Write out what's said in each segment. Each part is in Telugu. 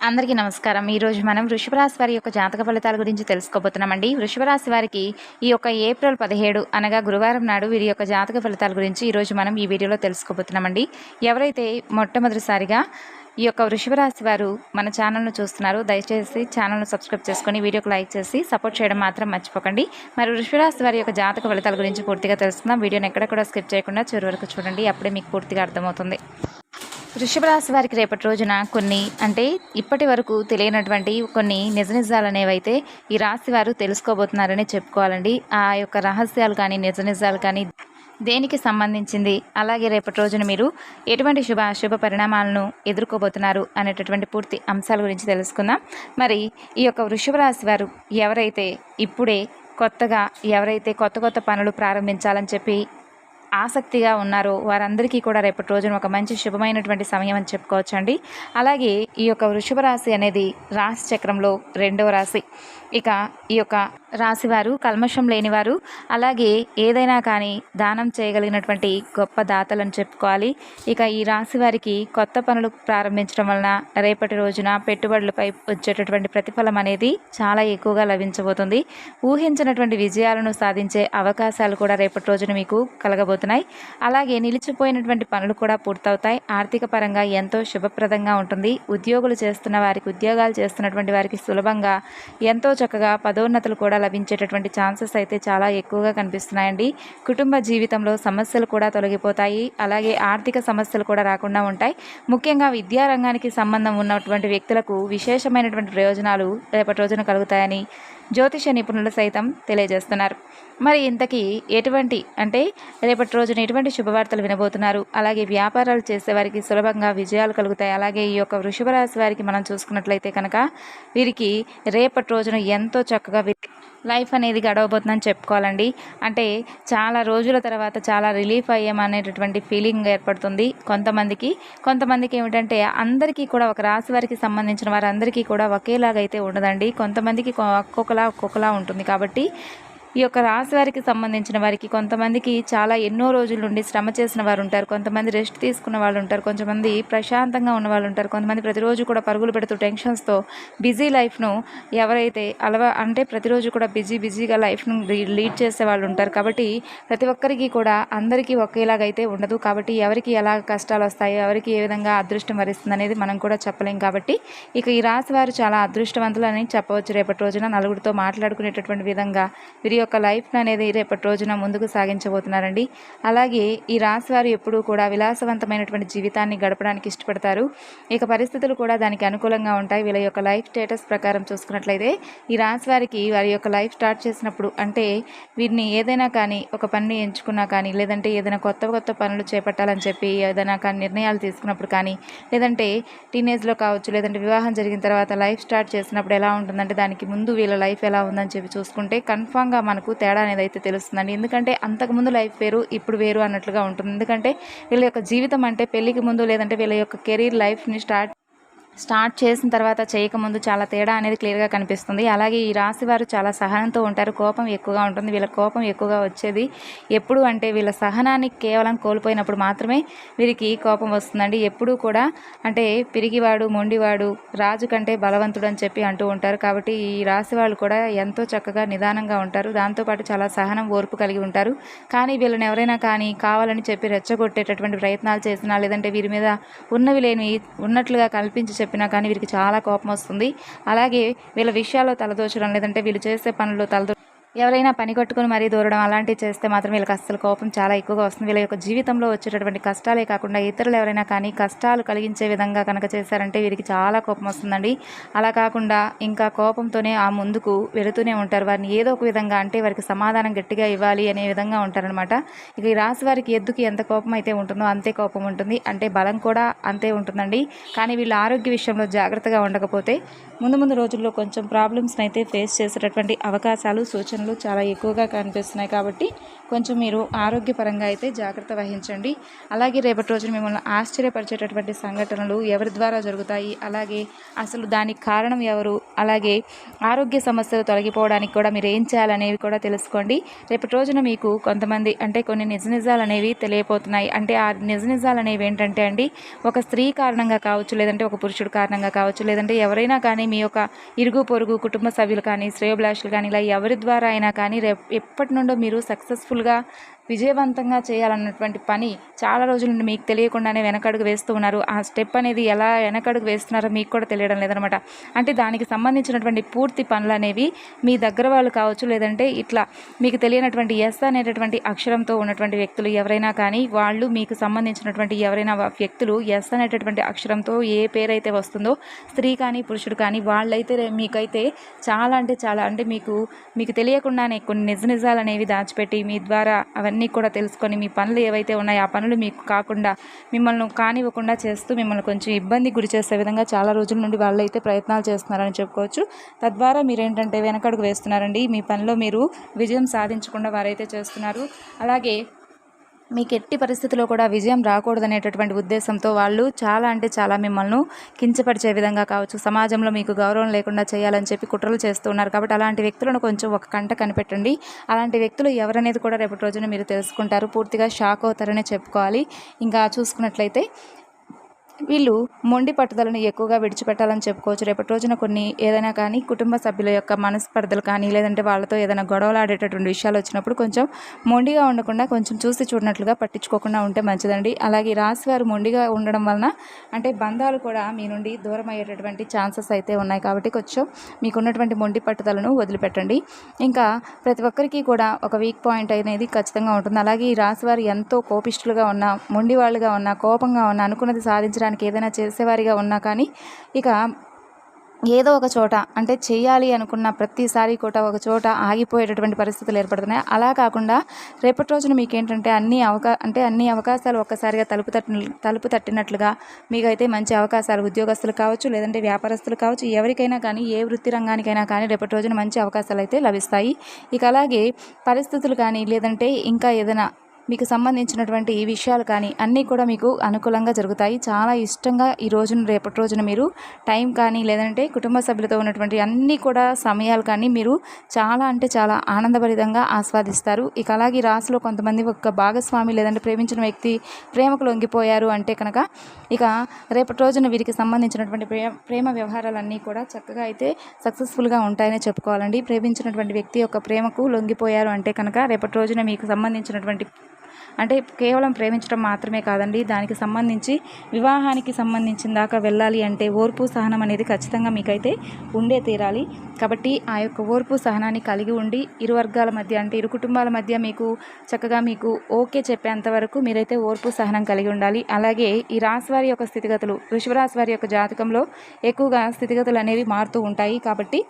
అందరికీ నమస్కారం. ఈరోజు మనం వృషభ రాశి వారి యొక్క జాతక ఫలితాల గురించి తెలుసుకోబోతున్నామండి. వృషభ రాశి వారికి ఈ యొక్క ఏప్రిల్ 17 అనగా గురువారం నాడు వీరి యొక్క జాతక ఫలితాల గురించి ఈరోజు మనం ఈ వీడియోలో తెలుసుకోబోతున్నామండి. ఎవరైతే మొట్టమొదటిసారిగా ఈ యొక్క వృషభ రాశి వారు మన ఛానల్ను చూస్తున్నారో దయచేసి ఛానల్ను సబ్స్క్రైబ్ చేసుకొని వీడియోకి లైక్ చేసి సపోర్ట్ చేయడం మాత్రం మర్చిపోకండి. మరి వృషభ రాశి వారి యొక్క జాతక ఫలితాల గురించి పూర్తిగా తెలుసుకుందాం. వీడియోని ఎక్కడ కూడా స్కిప్ చేయకుండా చివరి వరకు చూడండి, అప్పుడే మీకు పూర్తిగా అర్థమవుతుంది. వృషభ రాశి వారికి రేపటి రోజున కొన్ని ఇప్పటి వరకు తెలియనటువంటి కొన్ని నిజాలు అనేవైతే ఈ రాశి వారు తెలుసుకోబోతున్నారని చెప్పుకోవాలండి. ఆ యొక్క రహస్యాలు కానీ నిజాలు కానీ దేనికి సంబంధించింది, అలాగే రేపటి రోజున మీరు ఎటువంటి శుభ పరిణామాలను ఎదుర్కోబోతున్నారు అనేటటువంటి పూర్తి అంశాల గురించి తెలుసుకుందాం. మరి ఈ యొక్క వృషభ రాశి వారు ఎవరైతే ఇప్పుడే కొత్త పనులు ప్రారంభించాలని చెప్పి ఆసక్తిగా ఉన్నారో వారందరికీ కూడా రేపటి రోజున ఒక మంచి శుభమైనటువంటి సమయం అని చెప్పుకోవచ్చండి. అలాగే ఈ యొక్క వృషభ రాశి అనేది రాశి చక్రంలో 2వ రాశి. ఇక ఈ యొక్క రాశివారు కల్మషం లేనివారు, అలాగే ఏదైనా కానీ దానం చేయగలిగినటువంటి గొప్ప దాతలని చెప్పుకోవాలి. ఇక ఈ రాశి వారికి కొత్త పనులు ప్రారంభించడం వలన రేపటి రోజున పెట్టుబడులపై వచ్చేటటువంటి ప్రతిఫలం అనేది చాలా ఎక్కువగా లభించబోతుంది. ఊహించినటువంటి విజయాలను సాధించే అవకాశాలు కూడా రేపటి రోజున మీకు కలగబోతున్నాయి. అలాగే నిలిచిపోయినటువంటి పనులు కూడా పూర్తవుతాయి. ఆర్థిక పరంగా ఎంతో శుభప్రదంగా ఉంటుంది. ఉద్యోగాలు చేస్తున్నటువంటి వారికి సులభంగా ఎంతో చక్కగా పదోన్నతులు కూడా లభించేటటువంటి ఛాన్సెస్ అయితే చాలా ఎక్కువగా కనిపిస్తున్నాయండి. కుటుంబ జీవితంలో సమస్యలు కూడా తొలగిపోతాయి. అలాగే ఆర్థిక సమస్యలు కూడా రాకుండా ఉంటాయి. ముఖ్యంగా విద్యారంగానికి సంబంధం ఉన్నటువంటి వ్యక్తులకు విశేషమైనటువంటి ప్రయోజనాలు రేపటి రోజున కలుగుతాయని జ్యోతిష నిపుణులు సైతం తెలియజేస్తున్నారు. మరి ఇంతకీ రేపటి రోజున ఎటువంటి శుభవార్తలు వినబోతున్నారు, అలాగే వ్యాపారాలు చేసేవారికి సులభంగా విజయాలు కలుగుతాయి. అలాగే ఈ యొక్క వృషభ రాశి వారికి మనం చూసుకున్నట్లయితే కనుక వీరికి రేపటి రోజున ఎంతో చక్కగా లైఫ్ అనేది గడవబోతుందని చెప్పుకోవాలండి. చాలా రోజుల తర్వాత చాలా రిలీఫ్ అయ్యామనేటటువంటి ఫీలింగ్ ఏర్పడుతుంది కొంతమందికి ఏమిటంటే అందరికీ కూడా ఒక రాశి వారికి సంబంధించిన వారందరికీ కూడా ఒకేలాగా అయితే ఉండదండి. కొంతమందికి ఒక్కొక్కలా ఉంటుంది. కాబట్టి ఈ యొక్క రాశి వారికి సంబంధించిన వారికి కొంతమందికి చాలా ఎన్నో రోజుల నుండి శ్రమ చేసిన వారు ఉంటారు, కొంతమంది రెస్ట్ తీసుకున్న వాళ్ళు ఉంటారు, కొంతమంది ప్రశాంతంగా ఉన్న వాళ్ళు ఉంటారు, కొంతమంది ప్రతిరోజు కూడా పరుగులు పెడుతూ టెన్షన్స్తో బిజీ లైఫ్ను ఎవరైతే ప్రతిరోజు కూడా బిజీగా లైఫ్ను లీడ్ చేసే వాళ్ళు ఉంటారు. కాబట్టి ప్రతి ఒక్కరికి కూడా అందరికీ ఒకేలాగైతే ఉండదు. కాబట్టి ఎవరికి ఎలా కష్టాలు వస్తాయో, ఎవరికి ఏ విధంగా అదృష్టం వరిస్తుంది అనేది మనం కూడా చెప్పలేం. కాబట్టి ఇక ఈ రాశి వారు చాలా అదృష్టవంతులు అని చెప్పవచ్చు. రేపటి రోజున నలుగురితో మాట్లాడుకునేటటువంటి విధంగా వీరి యొక్క లైఫ్ అనేది రేపటి రోజున ముందుకు సాగించబోతున్నారండి. అలాగే ఈ రాశి వారు ఎప్పుడూ కూడా విలాసవంతమైనటువంటి జీవితాన్ని గడపడానికి ఇష్టపడతారు. ఇక పరిస్థితులు కూడా దానికి అనుకూలంగా ఉంటాయి. వీళ్ళ యొక్క లైఫ్ స్టేటస్ ప్రకారం చూసుకున్నట్లయితే ఈ రాశి వారికి వారి యొక్క లైఫ్ స్టార్ట్ చేసినప్పుడు వీరిని ఏదైనా కానీ ఒక పనిని ఎంచుకున్నా కానీ, లేదంటే ఏదైనా కొత్త పనులు చేపట్టాలని చెప్పి ఏదైనా కానీ నిర్ణయాలు తీసుకున్నప్పుడు కానీ, లేదంటే టీనేజ్లో కావచ్చు, లేదంటే వివాహం జరిగిన తర్వాత లైఫ్ స్టార్ట్ చేసినప్పుడు ఎలా ఉంటుందంటే దానికి ముందు వీళ్ళ లైఫ్ ఎలా ఉందని చెప్పి చూసుకుంటే కన్ఫామ్గా మనకు తేడా అనేది అయితే తెలుస్తుందండి. ఎందుకంటే అంతకుముందు లైఫ్ వేరు, ఇప్పుడు వేరు అన్నట్లుగా ఉంటుంది. ఎందుకంటే వీళ్ళ యొక్క జీవితం పెళ్లికి ముందు, లేదంటే వీళ్ళ యొక్క కెరీర్ లైఫ్ని స్టార్ట్ చేసిన తర్వాత చేయకముందు చాలా తేడా అనేది క్లియర్గా కనిపిస్తుంది. అలాగే ఈ రాశి వారు చాలా సహనంతో ఉంటారు. కోపం ఎక్కువగా ఉంటుంది. వీళ్ళ కోపం ఎక్కువగా వచ్చేది ఎప్పుడు వీళ్ళ సహనాన్ని కేవలం కోల్పోయినప్పుడు మాత్రమే వీరికి కోపం వస్తుందండి. ఎప్పుడూ కూడా పిరిగివాడు మొండివాడు రాజు కంటే బలవంతుడు అని చెప్పి అంటూ ఉంటారు. కాబట్టి ఈ రాశి వాళ్ళు కూడా ఎంతో చక్కగా నిదానంగా ఉంటారు. దాంతోపాటు చాలా సహనం ఓర్పు కలిగి ఉంటారు. కానీ వీళ్ళని ఎవరైనా కానీ కావాలని చెప్పి రెచ్చగొట్టేటటువంటి ప్రయత్నాలు చేసినా, లేదంటే వీరి మీద ఉన్నవి లేని ఉన్నట్లుగా కల్పించి చెప్పినా కానీ వీరికి చాలా కోపం వస్తుంది. అలాగే వీళ్ళ విషయాల్లో తలదోచడం, లేదంటే వీళ్ళు చేసే పనుల్లో ఎవరైనా పని కట్టుకుని మరీ దూరడం అలాంటివి చేస్తే మాత్రం వీళ్ళకి అస్సలు కోపం చాలా ఎక్కువగా వస్తుంది. వీళ్ళ యొక్క జీవితంలో వచ్చేటటువంటి కష్టాలే కాకుండా ఇతరులు ఎవరైనా కానీ కష్టాలు కలిగించే విధంగా కనుక చేశారంటే వీరికి చాలా కోపం వస్తుందండి. అలా కాకుండా ఇంకా కోపంతోనే ఆ ముందుకు వెళుతూనే ఉంటారు. వారిని ఏదో ఒక విధంగా వారికి సమాధానం గట్టిగా ఇవ్వాలి అనే విధంగా ఉంటారనమాట. ఇక ఈ రాశి వారికి ఎద్దుకి ఎంత కోపం అయితే ఉంటుందో అంతే కోపం ఉంటుంది, బలం కూడా అంతే ఉంటుందండి. కానీ వీళ్ళ ఆరోగ్య విషయంలో జాగ్రత్తగా ఉండకపోతే ముందు రోజుల్లో కొంచెం ప్రాబ్లమ్స్ని అయితే ఫేస్ చేసేటటువంటి అవకాశాలు సూచనలు పనులు చాలా ఎక్కువగా కనిపిస్తున్నాయి. కాబట్టి కొంచెం మీరు ఆరోగ్యపరంగా అయితే జాగ్రత్త వహించండి. అలాగే రేపటి రోజున మిమ్మల్ని ఆశ్చర్యపరిచేటటువంటి సంఘటనలు ఎవరి ద్వారా జరుగుతాయి, అలాగే అసలు దానికి కారణం ఎవరు, అలాగే ఆరోగ్య సమస్యలు తొలగిపోవడానికి కూడా మీరు ఏం చేయాలనేవి కూడా తెలుసుకోండి. రేపటి రోజున మీకు కొంతమంది అంటే కొన్ని నిజాలు అనేవి తెలియపోతున్నాయి. అంటే ఆ నిజాలు అనేవి ఏంటంటే అండి, ఒక స్త్రీ కారణంగా కావచ్చు, లేదంటే ఒక పురుషుడు కారణంగా కావచ్చు, లేదంటే ఎవరైనా కానీ మీ యొక్క ఇరుగు పొరుగు కుటుంబ సభ్యులు కానీ శ్రేయోభిలాషులు కానీ ఇలా ఎవరి ద్వారా అయినా కానీ ఎప్పటి నుండో మీరు సక్సెస్ఫుల్గా విజయవంతంగా చేయాలన్నటువంటి పని చాలా రోజుల నుండి మీకు తెలియకుండానే వెనకడుగు వేస్తూ ఉన్నారు. ఆ స్టెప్ అనేది ఎలా వెనకడుగు వేస్తున్నారో మీకు కూడా తెలియడం లేదనమాట. అంటే దానికి సంబంధించినటువంటి పూర్తి పనులు అనేవి మీ దగ్గర వాళ్ళు కావచ్చు, లేదంటే ఇట్లా మీకు తెలియనటువంటి ఎస్ అనేటటువంటి అక్షరంతో ఉన్నటువంటి వ్యక్తులు ఎవరైనా కానీ, వాళ్ళు మీకు సంబంధించినటువంటి ఎవరైనా వ్యక్తులు ఎస్ అనేటటువంటి అక్షరంతో ఏ పేరైతే వస్తుందో, స్త్రీ కానీ పురుషుడు కానీ, వాళ్ళైతే మీకైతే చాలా అంటే మీకు తెలియకుండానే కొన్ని నిజాలు అనేవి దాచిపెట్టి మీ ద్వారా అవన్నీ కూడా తెలుసుకొని మీ పనులు ఏవైతే ఉన్నాయో ఆ పనులు మీకు కాకుండా మిమ్మల్ని కానివ్వకుండా చేస్తూ మిమ్మల్ని కొంచెం ఇబ్బంది గురి చేసే విధంగా చాలా రోజుల నుండి వాళ్ళైతే ప్రయత్నాలు చేస్తున్నారని చెప్పుకోవచ్చు. తద్వారా మీరేంటంటే వెనకడుగు వేస్తున్నారండి. మీ పనిలో మీరు విజయం సాధించకుండా వారైతే చేస్తున్నారు. అలాగే మీకు ఎట్టి పరిస్థితిలో కూడా విజయం రాకూడదనేటటువంటి ఉద్దేశంతో వాళ్ళు చాలా మిమ్మల్ని కించపరిచే విధంగా కావచ్చు, సమాజంలో మీకు గౌరవం లేకుండా చేయాలని చెప్పి కుట్రలు చేస్తూ ఉన్నారు. కాబట్టి అలాంటి వ్యక్తులను కొంచెం ఒక కంట కనిపెట్టండి. అలాంటి వ్యక్తులు ఎవరనేది కూడా రేపటి రోజున మీరు తెలుసుకుంటారు. పూర్తిగా షాక్ అవుతారనే చెప్పుకోవాలి. ఇంకా చూసుకున్నట్లయితే వీళ్ళు మొండి పట్టుదలను ఎక్కువగా విడిచిపెట్టాలని చెప్పుకోవచ్చు. రేపటి రోజున కొన్ని ఏదైనా కానీ కుటుంబ సభ్యుల యొక్క మనస్పర్ధలు కానీ, లేదంటే వాళ్ళతో ఏదైనా గొడవలు ఆడేటటువంటి విషయాలు వచ్చినప్పుడు కొంచెం మొండిగా ఉండకుండా కొంచెం చూసి చూడనట్లుగా పట్టించుకోకుండా ఉంటే మంచిదండి. అలాగే రాశివారు మొండిగా ఉండడం వలన అంటే బంధాలు కూడా మీ నుండి దూరం అయ్యేటటువంటి ఛాన్సెస్ అయితే ఉన్నాయి. కాబట్టి కొంచెం మీకున్నటువంటి మొండి పట్టుదలను వదిలిపెట్టండి. ఇంకా ప్రతి ఒక్కరికి కూడా ఒక వీక్ పాయింట్ అనేది ఖచ్చితంగా ఉంటుంది. అలాగే ఈ రాశివారు ఎంతో కోపిష్ఠులుగా ఉన్నా, మొండి వాళ్ళుగా ఉన్నా, కోపంగా ఉన్నా, అనుకున్నది సాధించడానికి ఏదైనా చేసేవారిగా ఉన్నా కానీ ఇక ఏదో ఒక చోట అంటే చేయాలి అనుకున్న ప్రతిసారి కూడా ఒక చోట ఆగిపోయేటటువంటి పరిస్థితులు ఏర్పడుతున్నాయి. అలా కాకుండా రేపటి రోజున మీకేంటంటే అన్ని అవకాశాలు ఒక్కసారిగా తలుపు తట్టినట్లుగా మీకైతే మంచి అవకాశాలు ఉద్యోగస్తులు కావచ్చు, లేదంటే వ్యాపారస్తులు కావచ్చు, ఎవరికైనా కానీ ఏ వృత్తి రంగానికైనా కానీ రేపటి రోజున మంచి అవకాశాలు అయితే లభిస్తాయి. ఇక అలాగే పరిస్థితులు కానీ, లేదంటే ఇంకా ఏదైనా మీకు సంబంధించినటువంటి ఈ విషయాలు కానీ అన్నీ కూడా మీకు అనుకూలంగా జరుగుతాయి. చాలా ఇష్టంగా ఈ రోజున రేపటి రోజున మీరు టైం కానీ, లేదంటే కుటుంబ సభ్యులతో ఉన్నటువంటి అన్నీ కూడా సమయాలు కానీ మీరు చాలా ఆనందభరితంగా ఆస్వాదిస్తారు. ఇక అలాగే రాశిలో కొంతమంది ఒక భాగస్వామి లేదంటే ప్రేమించిన వ్యక్తి ప్రేమకు లొంగిపోయారు అంటే కనుక ఇక రేపటి రోజున వీరికి సంబంధించినటువంటి ప్రేమ వ్యవహారాలన్నీ కూడా చక్కగా అయితే సక్సెస్ఫుల్గా ఉంటాయని చెప్పుకోవాలండి. ప్రేమించినటువంటి వ్యక్తి యొక్క ప్రేమకు లొంగిపోయారు అంటే కనుక రేపటి రోజున మీకు సంబంధించినటువంటి అంటే కేవలం ప్రేమించడం మాత్రమే కాదండి, దానికి సంబంధించి వివాహానికి సంబంధించిన దాకా వెళ్ళాలి అంటే ఓర్పు సహనం అనేది ఖచ్చితంగా మీకైతే ఉండే తీరాలి. కాబట్టి ఆ యొక్క ఓర్పు సహనాన్ని కలిగి ఉండి ఇరు వర్గాల మధ్య అంటే ఇరు కుటుంబాల మధ్య మీకు చక్కగా మీకు ఓకే చెప్పేంత వరకు మీరైతే ఓర్పు సహనం కలిగి ఉండాలి. అలాగే ఈ రాశి వారి యొక్క స్థితిగతులు, వృషభ రాశి వారి యొక్క జాతకంలో ఎక్కువగా స్థితిగతులు అనేవి మారుతూ ఉంటాయి. కాబట్టి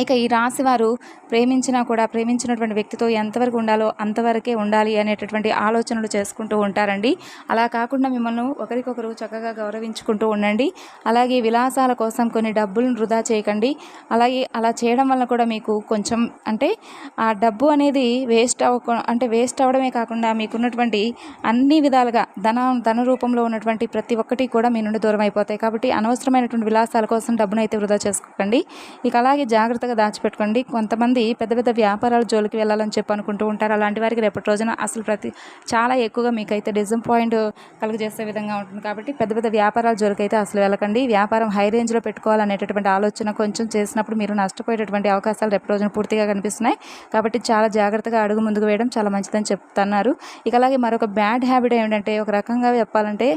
ఇక ఈ రాశి వారు ప్రేమించినటువంటి వ్యక్తితో ఎంతవరకు ఉండాలో అంతవరకే ఉండాలి అనేటటువంటి ఆలోచనలు చేసుకుంటూ ఉంటారండి. అలా కాకుండా మిమ్మల్ని ఒకరికొకరు చక్కగా గౌరవించుకుంటూ ఉండండి. అలాగే విలాసాల కోసం కొన్ని డబ్బులను వృధా చేయకండి. అలాగే అలా చేయడం వల్ల కూడా మీకు కొంచెం అంటే ఆ డబ్బు అనేది వేస్ట్ అవ్వడమే కాకుండా మీకున్నటువంటి అన్ని విధాలుగా ధన రూపంలో ఉన్నటువంటి ప్రతి ఒక్కటి కూడా మీ నుండి దూరం అయిపోతాయి. కాబట్టి అనవసరమైనటువంటి విలాసాల కోసం డబ్బును అయితే వృధా చేసుకోకండి. ఇక అలాగే జాగ్రత్తగా దాచిపెట్టుకోండి. కొంతమంది పెద్ద వ్యాపారాల జోలికి వెళ్ళాలని చెప్పి అనుకుంటూ ఉంటారు. అలాంటి వారికి రేపటి రోజున అసలు చాలా ఎక్కువగా మీకైతే డిసప్పాయింట్ కలుగజేసే విధంగా ఉంటుంది. కాబట్టి పెద్ద వ్యాపారాల జోలికి అయితే అసలు వెళ్ళకండి. వ్యాపారం హై రేంజ్లో పెట్టుకోవాలనేటటువంటి ఆలోచన కొంచెం చేసినప్పుడు మీరు నష్టపోయేటటువంటి అవకాశాలు రేపటి రోజున పూర్తిగా కనిపిస్తున్నాయి. కాబట్టి చాలా జాగ్రత్తగా అడుగు ముందుకు వేయడం చాలా మంచిదని చెప్తున్నారు. ఇక అలాగే మరొక బ్యాడ్ హ్యాబిట్ ఏంటంటే ఒక రకంగా చెప్పాలంటే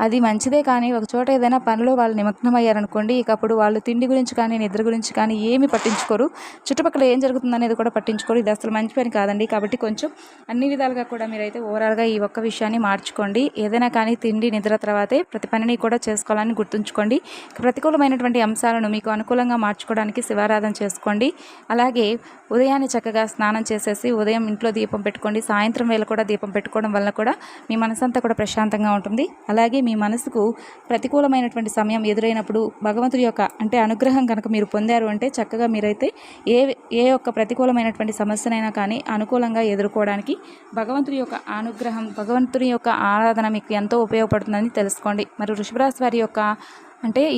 అది మంచిదే, కానీ ఒక చోట ఏదైనా పనిలో వాళ్ళు నిమగ్నమయ్యారనుకోండి, ఇక అప్పుడు వాళ్ళు తిండి గురించి కానీ నిద్ర గురించి కానీ ఏమి పట్టించుకోరు, చుట్టుపక్కల ఏం జరుగుతుంది అనేది కూడా పట్టించుకోరు. ఇది అసలు మంచి పని కాదండి. కాబట్టి కొంచెం అన్ని విధాలుగా కూడా మీరైతే ఓవరాల్గా ఈ ఒక్క విషయాన్ని మార్చుకోండి. ఏదైనా కానీ తిండి నిద్ర తర్వాతే ప్రతి పనిని కూడా చేసుకోవాలని గుర్తుంచుకోండి. ప్రతికూలమైనటువంటి అంశాలను మీకు అనుకూలంగా మార్చుకోవడానికి శివారాధన చేసుకోండి. అలాగే ఉదయాన్నే చక్కగా స్నానం చేసేసి ఉదయం ఇంట్లో దీపం పెట్టుకోండి. సాయంత్రం వేళ కూడా దీపం పెట్టుకోవడం వల్ల కూడా మీ మనసంతా కూడా ప్రశాంతంగా ఉంటుంది. అలాగే మీ మనసుకు ప్రతికూలమైనటువంటి సమయం ఎదురైనప్పుడు భగవంతుడి యొక్క అనుగ్రహం కనుక మీరు పొందారు అంటే చక్కగా మీరైతే ఉన్నట్లయితే ఏ ఒక్క ప్రతికూలమైనటువంటి సమస్యనైనా కానీ అనుకూలంగా ఎదుర్కోవడానికి భగవంతుడి యొక్క అనుగ్రహం, భగవంతుడి యొక్క ఆరాధన మీకు ఎంతో ఉపయోగపడుతుందని తెలుసుకోండి. మరి వృషభ రాశి వారి యొక్క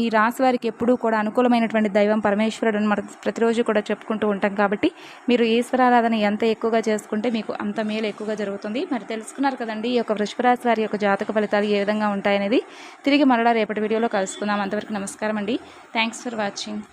ఈ రాశి వారికి ఎప్పుడూ కూడా అనుకూలమైనటువంటి దైవం పరమేశ్వరుడు అని మనం ప్రతిరోజు కూడా చెప్పుకుంటూ ఉంటాం. కాబట్టి మీరు ఈశ్వరారాధన ఎంత ఎక్కువగా చేసుకుంటే మీకు అంత మేలు ఎక్కువగా జరుగుతుంది. మరి తెలుసుకున్నారు కదండి ఈ యొక్క వృషభ రాశి వారి యొక్క జాతక ఫలితాలు ఏ విధంగా ఉంటాయనేది. తిరిగి మరలా రేపటి వీడియోలో కలుసుకుందాం. అంతవరకు నమస్కారం అండి. Thanks for watching.